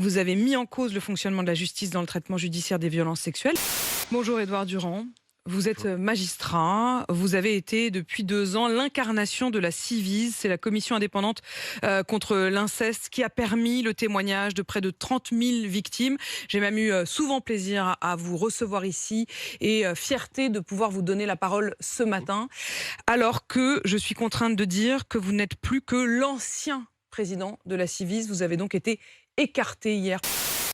Vous avez mis en cause le fonctionnement de la justice dans le traitement judiciaire des violences sexuelles. Bonjour Édouard Durand. Vous êtes magistrat, vous avez été depuis 2 ans l'incarnation de la Ciivise, c'est la commission indépendante contre l'inceste qui a permis le témoignage de près de 30 000 victimes. J'ai même eu souvent plaisir à vous recevoir ici et fierté de pouvoir vous donner la parole ce matin, alors que je suis contrainte de dire que vous n'êtes plus que l'ancien président de la Ciivise. Vous avez donc été écarté hier.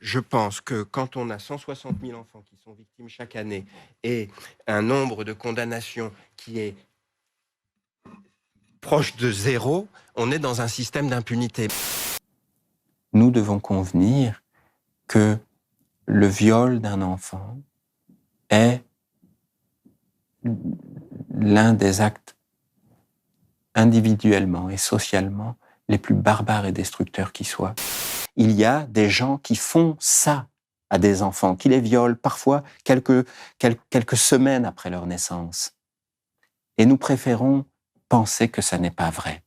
Je pense que quand on a 160 000 enfants qui sont victimes chaque année et un nombre de condamnations qui est proche de 0, on est dans un système d'impunité. Nous devons convenir que le viol d'un enfant est l'un des actes individuellement et socialement les plus barbares et destructeurs qui soient. Il y a des gens qui font ça à des enfants, qui les violent parfois quelques semaines après leur naissance. Et nous préférons penser que ça n'est pas vrai.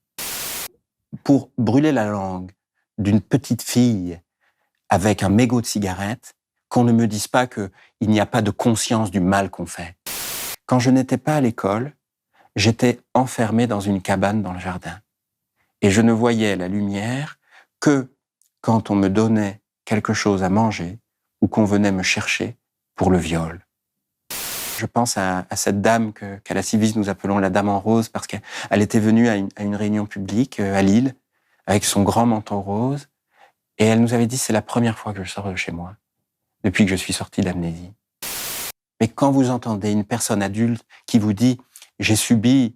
Pour brûler la langue d'une petite fille avec un mégot de cigarette, qu'on ne me dise pas qu'il n'y a pas de conscience du mal qu'on fait. Quand je n'étais pas à l'école, j'étais enfermé dans une cabane dans le jardin. Et je ne voyais la lumière que quand on me donnait quelque chose à manger ou qu'on venait me chercher pour le viol. Je pense à cette dame qu'à la Ciivise nous appelons la Dame en rose parce qu'elle était venue à une réunion publique à Lille avec son grand manteau rose et elle nous avait dit « c'est la première fois que je sors de chez moi depuis que je suis sorti d'amnésie ». Mais quand vous entendez une personne adulte qui vous dit « j'ai subi,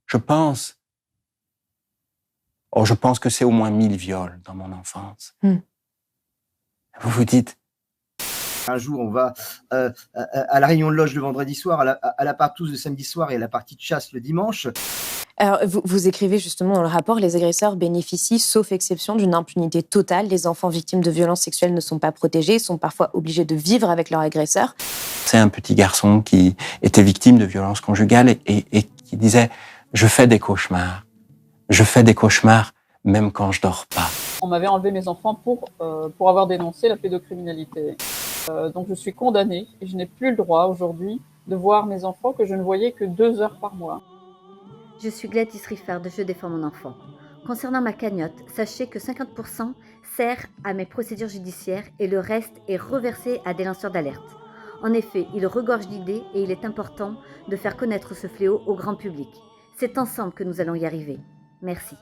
je pense que c'est au moins 1000 viols dans mon enfance ». Vous vous dites... Un jour, on va à la réunion de loge le vendredi soir, à la partouze le samedi soir et à la partie de chasse le dimanche. Alors, vous écrivez justement dans le rapport, les agresseurs bénéficient, sauf exception, d'une impunité totale. Les enfants victimes de violences sexuelles ne sont pas protégés, sont parfois obligés de vivre avec leur agresseur. C'est un petit garçon qui était victime de violences conjugales et qui disait « je fais des cauchemars. Je fais des cauchemars même quand je dors pas ». On m'avait enlevé mes enfants pour avoir dénoncé la pédocriminalité. Donc je suis condamnée et je n'ai plus le droit aujourd'hui de voir mes enfants que je ne voyais que 2 heures par mois. Je suis Gladys Riffard de Je défends mon enfant. Concernant ma cagnotte, sachez que 50% sert à mes procédures judiciaires et le reste est reversé à des lanceurs d'alerte. En effet, il regorge d'idées et il est important de faire connaître ce fléau au grand public. C'est ensemble que nous allons y arriver. Merci.